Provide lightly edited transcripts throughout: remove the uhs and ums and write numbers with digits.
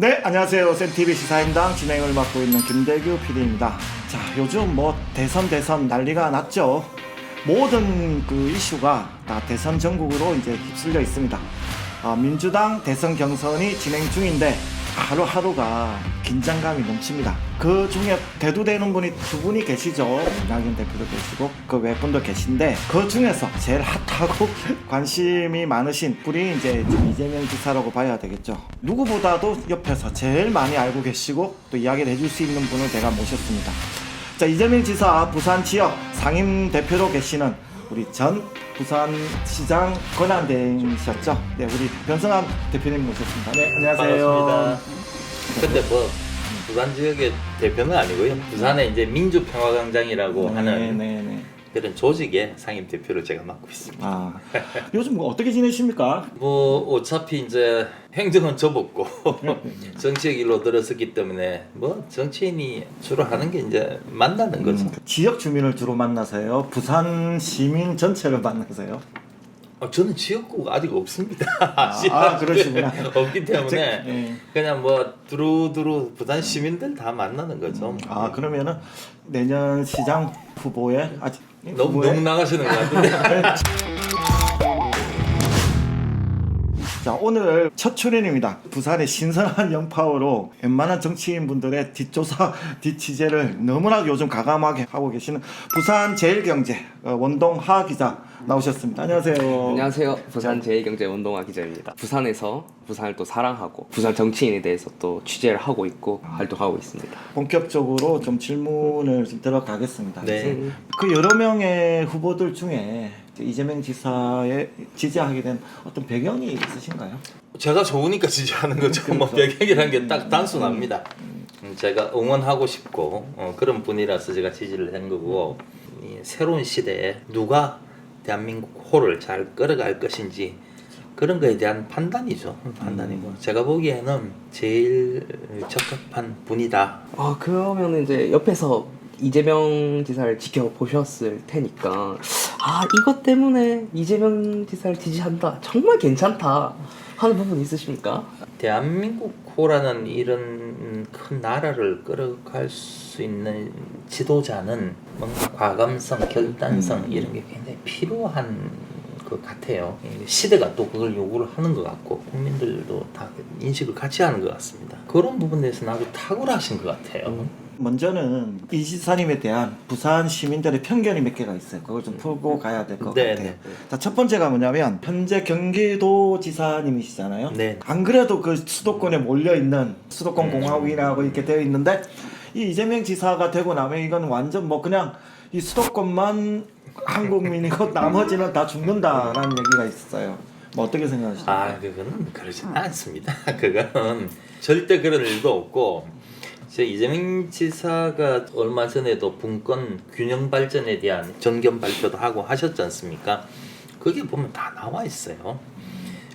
네, 안녕하세요. 센TV 시사인당 진행을 맡고 있는 김대규 PD입니다. 자, 요즘 대선 난리가 났죠. 모든 그 이슈가 다 대선 전국으로 이제 휩쓸려 있습니다. 민주당 대선 경선이 진행 중인데 하루하루가 긴장감이 넘칩니다. 그 중에 대두되는 분이 두 분이 계시죠. 이낙연 대표도 계시고 그 외분도 계신데 그 중에서 제일 핫하고 관심이 많으신 분이 이제 이재명 지사라고 봐야 되겠죠. 누구보다도 옆에서 제일 많이 알고 계시고 또 이야기를 해줄 수 있는 분을 제가 모셨습니다. 자, 이재명 지사 부산 지역 상임 대표로 계시는 우리 전 부산시장 권한대행이셨죠. 네, 우리 변성환 대표님 모셨습니다. 네, 안녕하세요. 반갑습니다. 근데 부산 지역의 대표는 아니고요. 부산에 이제 민주평화광장이라고 하는 그런 조직의 상임 대표를 제가 맡고 있습니다. 요즘 어떻게 지내십니까? 어차피 이제 행정은 접었고 정치의 길로 들어섰기 때문에 정치인이 주로 하는 게 이제 만나는 거죠. 지역 주민을 주로 만나세요? 부산 시민 전체를 만나세요? 저는 지역구가 아직 없습니다. 그러시구나. 없기 때문에 그냥 두루두루 부산 시민들 다 만나는 거죠. 그러면은 내년 시장 후보에 아직 너무 나가시는 것 같은데. 자, 오늘 첫 출연입니다. 부산의 신선한 영파워로 웬만한 정치인분들의 뒷조사, 뒷취재를 너무나 요즘 가감하게 하고 계시는 부산 제일경제 원동하 기자 나오셨습니다. 안녕하세요. 안녕하세요. 부산 제일경제 원동하 기자입니다. 부산에서 부산을 또 사랑하고 부산 정치인에 대해서 또 취재를 하고 있고 활동하고 있습니다. 본격적으로 좀 질문을 좀 들어가겠습니다. 네. 그 여러 명의 후보들 중에 이재명 지사에 지지하게 된 어떤 배경이 있으신가요? 제가 좋으니까 지지하는 거죠. 배경이라는 게 딱 단순합니다. 제가 응원하고 싶고 그런 분이라서 제가 지지를 한 거고, 이 새로운 시대에 누가 대한민국 호를 잘 끌어갈 것인지 그런 거에 대한 판단이죠. 판단이고 제가 보기에는 제일 적합한 분이다. 그러면 이제 옆에서 이재명 지사를 지켜보셨을 테니까 이것 때문에 이재명 지사를 지지한다, 정말 괜찮다 하는 부분 있으십니까? 대한민국 호라는 이런 큰 나라를 끌어갈 수 있는 지도자는 뭔가 과감성, 결단성 이런 게 굉장히 필요한 것 같아요. 시대가 또 그걸 요구를 하는 것 같고 국민들도 다 인식을 같이 하는 것 같습니다. 그런 부분에서 아주 탁월하신 것 같아요. 먼저는 이 지사님에 대한 부산 시민들의 편견이 몇 개가 있어요. 그걸 좀 풀고 가야 될 것 같아요. 네. 자, 첫 번째가 뭐냐면 현재 경기도 지사님이시잖아요. 네. 안 그래도 그 수도권에 몰려 있는 수도권 공화국이라고 이렇게 되어 있는데 이 이재명 지사가 되고 나면 이건 완전 그냥 이 수도권만 한국민이고 나머지는 다 죽는다라는 얘기가 있었어요. 어떻게 생각하시죠? 그거는 그러지 않습니다. 그거는 절대 그런 일도 없고, 이재명 지사가 얼마 전에도 분권 균형 발전에 대한 정견 발표도 하고 하셨지 않습니까? 그게 보면 다 나와 있어요.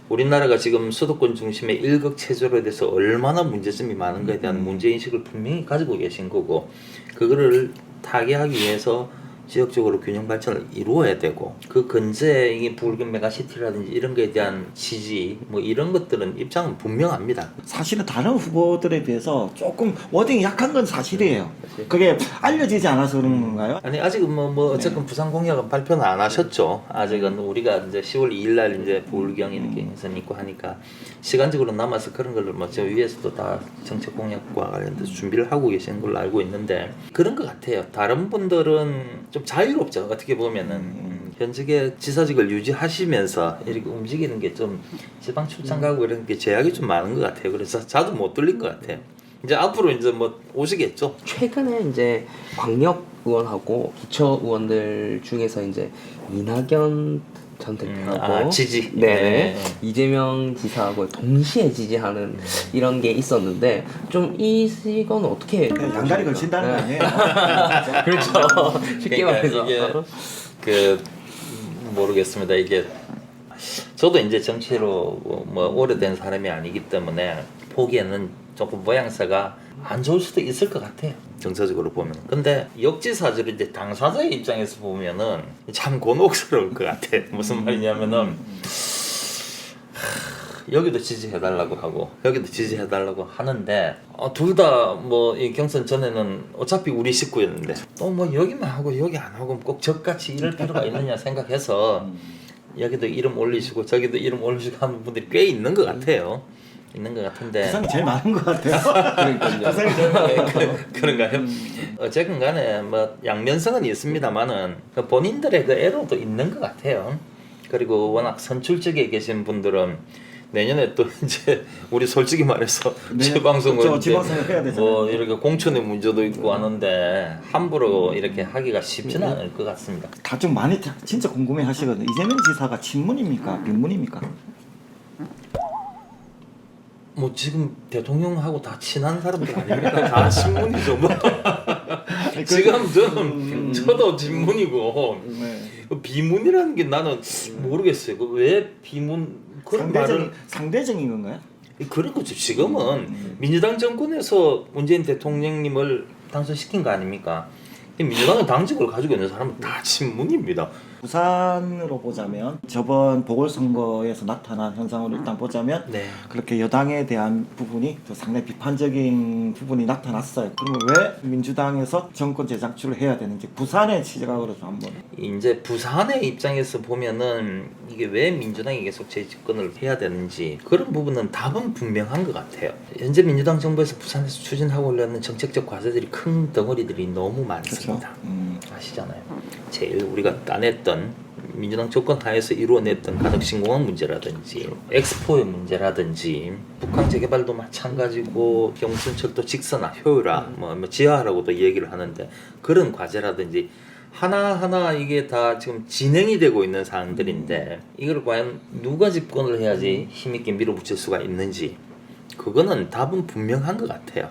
우리나라가 지금 수도권 중심의 일극체조로 돼서 얼마나 문제점이 많은 것에 대한 문제인식을 분명히 가지고 계신 거고, 그거를 타개하기 위해서 지역적으로 균형 발전을 이루어야 되고, 그 근처에 이 붉은 메가시티라든지 이런 거에 대한 지지 이런 것들은 입장은 분명합니다. 사실은 다른 후보들에 비해서 조금 워딩이 약한 건 사실이에요. 그게 알려지지 않아서 그런 건가요? 아니, 아직은 어쨌든 부산 공약은 발표는 안 하셨죠. 아직은 우리가 이제 10월 2일 날 이제 부울경 이렇게 예선 있고 하니까 시간적으로 남아서 그런 걸로 저 위에서도 다 정책 공약과 관련돼서 준비를 하고 계시는 걸로 알고 있는데, 그런 것 같아요. 다른 분들은 좀 자유롭죠. 어떻게 보면은 현직의 지사직을 유지하시면서 이렇게 움직이는 게 좀 지방 출장 가고 이런 게 제약이 좀 많은 것 같아요. 그래서 자주 못 뚫릴 것 같아요. 이제 앞으로 이제 오시겠죠. 최근에 이제 광역 의원하고 기초 의원들 중에서 이제 이낙연 전 대표하고 지지. 네. 이재명 지사하고 동시에 지지하는 이런 게 있었는데, 좀 이건 어떻게 양다리 걸친다는 거 아니에요? 그렇죠. 쉽게 말해서 이게 모르겠습니다. 이게 저도 이제 정치로 오래된 사람이 아니기 때문에 보기에는 조금 모양새가 안 좋을 수도 있을 것 같아요. 정서적으로 보면. 근데 역지사지로 이제 당사자의 입장에서 보면은 참 곤혹스러울 것 같아. 무슨 말이냐면은 여기도 지지해달라고 하고 여기도 지지해달라고 하는데 둘 다 뭐 이 경선 전에는 어차피 우리 식구였는데 또 뭐 여기만 하고 여기 안 하고 꼭 적같이 이럴 필요가 있느냐 생각해서 여기도 이름 올리시고 저기도 이름 올리시고 하는 분들이 꽤 있는 것 같아요. 있는 것 같은데 부상이 제일 많은 것 같아요. 그러니까요. 부상이 제일 많아요. 그런가요? 어쨌든 간에 뭐 양면성은 있습니다만은 본인들의 그 애로도 있는 것 같아요. 그리고 워낙 선출직에 계신 분들은 내년에 또 이제 우리 솔직히 말해서 네, 지방선거 그렇죠. 지방선거 해야 되잖아요. 뭐 이렇게 공천의 문제도 있고 하는데 함부로 이렇게 하기가 쉽지는 않을 것 같습니다. 다 좀 많이 진짜 궁금해 하시거든요. 이재명 지사가 친문입니까? 비문입니까? 뭐 지금 대통령하고 다 친한 사람들 아닙니까? 다 친문이죠 뭐. 지금 저는 저도 친문이고 네. 비문이라는 게 나는 모르겠어요. 왜 비문 그런 말을 상대적인 건가요? 그런 거죠. 지금은 민주당 정권에서 문재인 대통령님을 당선시킨 거 아닙니까? 민주당은 당직을 가지고 있는 사람은 다 친문입니다. 부산으로 보자면 저번 보궐선거에서 나타난 현상으로 일단 보자면 네. 그렇게 여당에 대한 부분이 또 상당히 비판적인 부분이 나타났어요. 그러면 왜 민주당에서 정권 재창출을 해야 되는지 부산의 시각으로 좀 한번. 이제 부산의 입장에서 보면은 이게 왜 민주당이 계속 재집권을 해야 되는지 그런 부분은 답은 분명한 것 같아요. 현재 민주당 정부에서 부산에서 추진하고 올려는 정책적 과제들이 큰 덩어리들이 너무 많습니다. 아시잖아요. 제일 우리가 따냈던 민주당 정권 하에서 이루어냈던 가덕신공항 문제라든지 엑스포의 문제라든지 북한 재개발도 마찬가지고 경순철도 직선화 효율화 뭐 지하라고도 얘기를 하는데 그런 과제라든지 하나하나 이게 다 지금 진행이 되고 있는 사안들인데 이걸 과연 누가 집권을 해야지 힘있게 밀어붙일 수가 있는지 그거는 답은 분명한 것 같아요.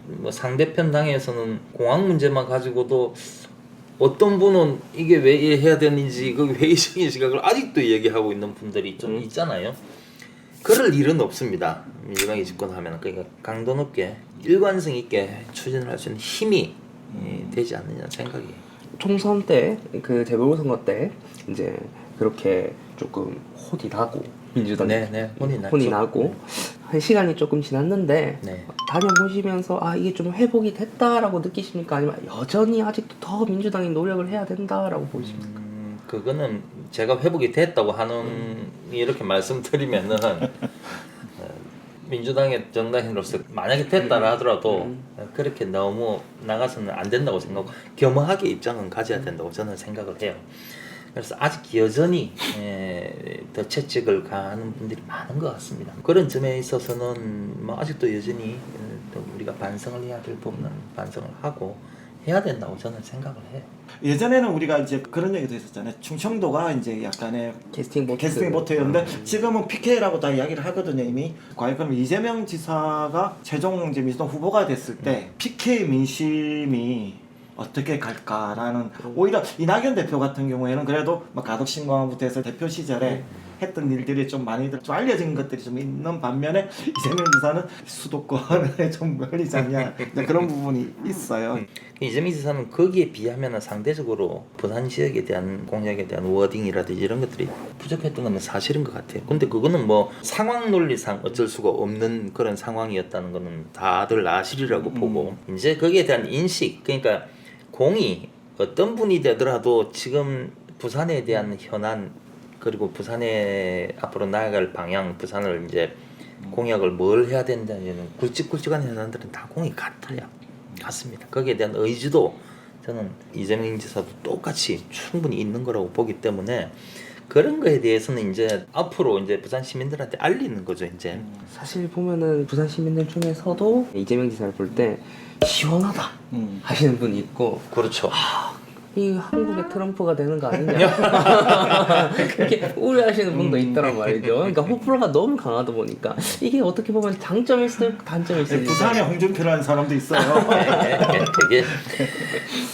뭐 상대편 당에서는 공항 문제만 가지고도 어떤 분은 이게 왜 해야 되는지 그 회의적인 시각을 아직도 얘기하고 있는 분들이 좀 있잖아요. 그럴 일은 없습니다. 민주당이 집권하면 그러니까 강도 높게 일관성 있게 추진을 할 수 있는 힘이 되지 않느냐 생각이. 총선 때 그 재보궐선거 때 이제 그렇게 조금 혼이 나고 민주당이 네, 혼이 나고 한 시간이 조금 지났는데 네. 다녀보시면서 아 이게 좀 회복이 됐다라고 느끼십니까? 아니면 여전히 아직도 더 민주당이 노력을 해야 된다라고 보이십니까? 그거는 제가 회복이 됐다고 하는 이렇게 말씀드리면은 민주당의 정당인으로서 만약에 됐다라 하더라도 그렇게 너무 나가서는 안 된다고 생각하고 겸허하게 입장은 가져야 된다고 저는 생각을 해요. 그래서 아직 여전히 더 채찍을 가하는 분들이 많은 것 같습니다. 그런 점에 있어서는 뭐 아직도 여전히 또 우리가 반성을 해야 될 부분은 반성을 하고 해야 된다고 저는 생각을 해요. 예전에는 우리가 이제 그런 얘기도 있었잖아요. 충청도가 이제 약간의 캐스팅 보트였는데 지금은 PK라고 다 이야기를 하거든요 이미. 과연 그럼 이재명 지사가 최종 이제 민주당 후보가 됐을 때 PK 민심이 어떻게 갈까라는 오히려 이낙연 대표 같은 경우에는 그래도 뭐 가덕신공항부터 해서 대표 시절에 했던 일들이 좀 많이들 좀 알려진 것들이 좀 있는 반면에 이재명 지사는 수도권에 좀 멀리지 않냐 그런 부분이 있어요. 이재명 지사는 거기에 비하면 상대적으로 부산 지역에 대한 공약에 대한 워딩이라든지 이런 것들이 부족했던 건 사실인 것 같아요. 근데 그거는 뭐 상황 논리상 어쩔 수가 없는 그런 상황이었다는 거는 다들 아시리라고 보고 이제 거기에 대한 인식 그러니까 공이 어떤 분이 되더라도 지금 부산에 대한 현안 그리고 부산에 앞으로 나아갈 방향 부산을 이제 공약을 뭘 해야 된다는 굵직굵직한 현안들은 다 공이 같습니다. 거기에 대한 의지도 저는 이재명 지사도 똑같이 충분히 있는 거라고 보기 때문에 그런 거에 대해서는 이제 앞으로 이제 부산 시민들한테 알리는 거죠 이제. 사실 보면은 부산 시민들 중에서도 이재명 지사를 볼 때 시원하다 하시는 분이 있고 그렇죠. 이 한국의 트럼프가 되는 거 아니냐 이렇게 우려하시는 분도 있더란 말이죠. 그러니까 호불호가 너무 강하다 보니까 이게 어떻게 보면 장점일 수도 있고 단점일 수도 있고 부산에 홍준표라는 사람도 있어요. 되게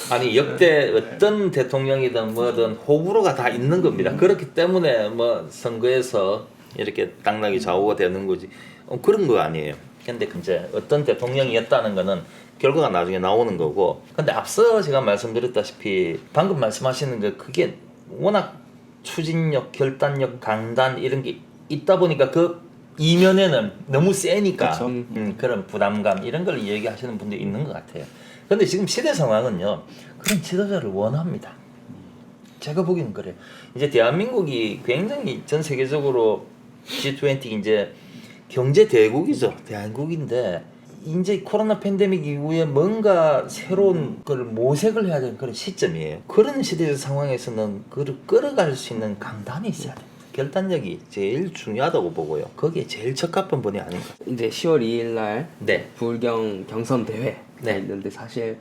아니 역대 어떤 대통령이든 뭐든 호불호가 다 있는 겁니다. 그렇기 때문에 뭐 선거에서 이렇게 당락이 좌우가 되는 거지 그런 거 아니에요. 근데 이제 어떤 대통령이었다는 거는 결과가 나중에 나오는 거고 근데 앞서 제가 말씀드렸다시피 방금 말씀하시는 게 그게 워낙 추진력, 결단력, 강단 이런 게 있다 보니까 그 이면에는 너무 세니까 그쵸. 그런 부담감 이런 걸 얘기하시는 분들이 있는 것 같아요. 근데 지금 시대 상황은요 그런 지도자를 원합니다. 제가 보기에는 그래요. 이제 대한민국이 굉장히 전 세계적으로 G20 이제 경제 대국이죠. 대한민국인데 이제 코로나 팬데믹 이후에 뭔가 새로운 걸 모색을 해야 되는 그런 시점이에요. 그런 시대의 상황에서는 그를 끌어갈 수 있는 강단이 있어야 됩니다. 결단력이 제일 중요하다고 보고요. 거기에 제일 적합한 분이 아닌가. 이제 10월 2일 날 네. 부울경 경선 대회가 네. 있는데 사실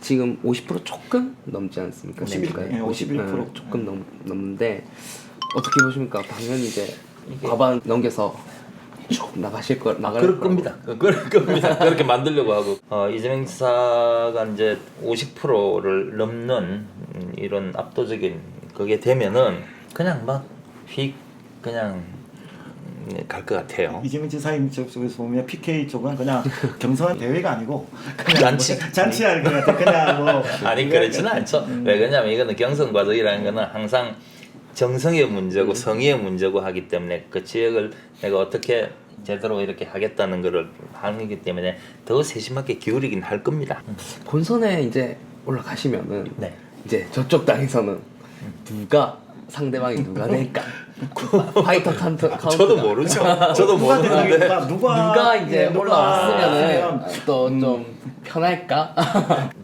지금 50% 조금 넘지 않습니까? 51%, 네, 51%. 조금 넘는데 어떻게 보십니까? 당연히 이제 과반 넘겨서 쭉 나갈 그럴 겁니다. 그럴 겁니다. 그렇게 만들려고 하고 이재명 지사가 이제 50%를 넘는 이런 압도적인 그게 되면은 그냥 막 휙 그냥 갈 것 같아요. 이재명 지사님 쪽에서 보면 PK 쪽은 그냥 경선 대회가 아니고 그냥 잔치. 뭐 잔치할 것 같아. 그냥 뭐 아니 그렇지는 않죠. 왜 그러냐면 이거는 경선 과정이라는 거는 항상 정성의 문제고 성의의 문제고 하기 때문에 그 지역을 내가 어떻게 제대로 이렇게 하겠다는 거를 하는 거기 때문에 더 세심하게 기울이긴 할 겁니다. 본선에 이제 올라가시면은 네. 이제 저쪽 당에서는 누가 상대방이 누가 될까? 파이터 카운트 저도 모르죠. 저도 누가 모르는데 되는 누가 이제 누가 올라왔으면은 왔으면, 또 좀 편할까?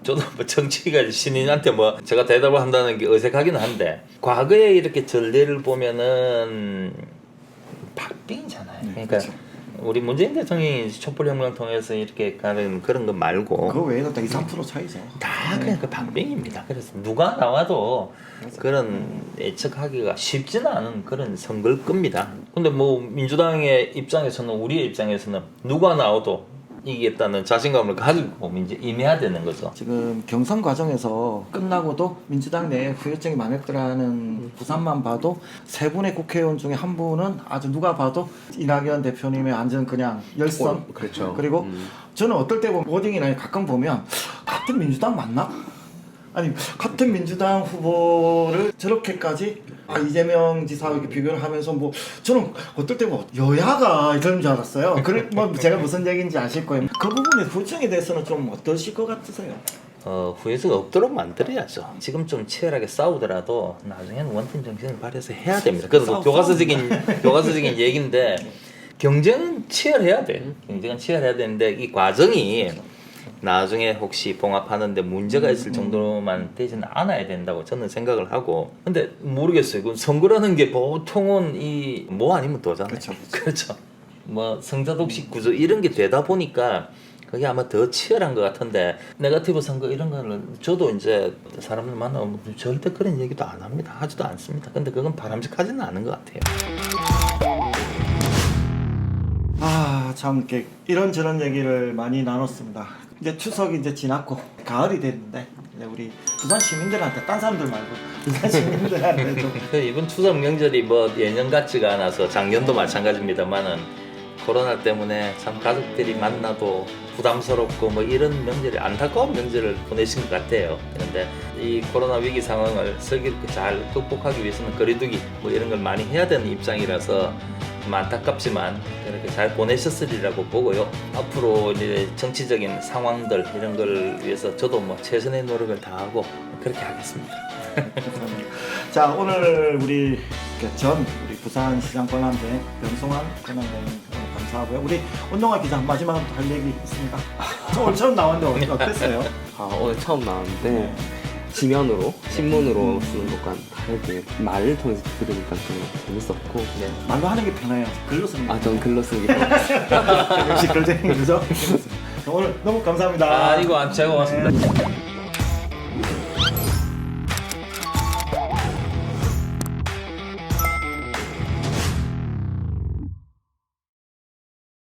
저도 뭐 정치가 신인한테 뭐 제가 대답을 한다는 게 어색하긴 한데 과거에 이렇게 전례를 보면은 박빙이잖아요. 그러니까 그렇죠. 우리 문재인 대통령이 촛불혁명을 통해서 이렇게 가는 그런 거 말고 그거 외에는 딱 2, 3% 차이죠. 다 그냥 그 박빙입니다. 그래서 누가 나와도 그런 예측하기가 쉽지는 않은 그런 선거일 겁니다. 근데 뭐 민주당의 입장에서는 우리의 입장에서는 누가 나와도 이기겠다는 자신감을 가지고 이제 임해야 되는 거죠. 지금 경선 과정에서 끝나고도 민주당 내에 후유증이 많았더라는 부산만 봐도 세 분의 국회의원 중에 한 분은 아주 누가 봐도 이낙연 대표님의 완전 그냥 열성. 그렇죠. 그리고 저는 어떨 때 보면 워딩이나 가끔 보면 같은 민주당 맞나? 아니 같은 민주당 후보를 저렇게까지 이재명 지사와 이렇게 비교를 하면서 뭐 저는 어떨 때 뭐 여야가 이런 줄 알았어요. 그래 뭐 제가 무슨 얘기인지 아실 거예요. 그 부분의 후정에 대해서는 좀 어떠실 것 같으세요? 후회가 없도록 만들어야죠. 지금 좀 치열하게 싸우더라도 나중에는 원팀 정신을 발휘해서 해야 됩니다. 그래서 교과서적인 얘기인데 경쟁은 치열해야 돼. 경쟁은 치열해야 되는데 이 과정이 나중에 혹시 봉합하는데 문제가 있을 정도로만 되지는 않아야 된다고 저는 생각을 하고 근데 모르겠어요. 그 선거라는 게 보통은 이 뭐 아니면 도잖아요. 그렇죠. 뭐 성자독식 구조 이런 게 되다 보니까 그게 아마 더 치열한 것 같은데 네거티브 선거 이런 거는 저도 이제 사람들 만나면 절대 그런 얘기도 안 합니다. 하지도 않습니다. 근데 그건 바람직하지는 않은 것 같아요. 참 이렇게 이런저런 얘기를 많이 나눴습니다. 이제 추석이 이제 지났고 가을이 됐는데 이제 우리 부산 시민들한테 딴 사람들 말고 부산 시민들한테 좀 이번 추석 명절이 뭐 예년 같지가 않아서 작년도 마찬가지입니다만은 코로나 때문에 참 가족들이 만나도 부담스럽고 뭐 이런 명절이 안타까운 명절을 보내신 것 같아요. 그런데 이 코로나 위기 상황을 슬기롭게 잘 극복하기 위해서는 거리두기 뭐 이런 걸 많이 해야 되는 입장이라서 좀 안타깝지만 그렇게 잘 보내셨으리라고 보고요. 앞으로 이제 정치적인 상황들 이런 걸 위해서 저도 뭐 최선의 노력을 다하고 그렇게 하겠습니다. 자 오늘 우리 우리 부산시장 권한대 변성환 권한대행 감사하고요. 우리 운동화 기자 마지막으로 할 얘기 있습니까? 저 오늘 처음 나왔는데 어땠어요? 오늘 처음 나왔는데 지면으로 신문으로 쓰는 것과 다르게 말을 통해서 들으니까 좀 재밌었고 말로 하는 게 편해요. 글로 쓰는 게. 전 글로 쓰기 역시 글쟁이 그죠? 오늘 너무 감사합니다. 아이고 제가 고맙습니다.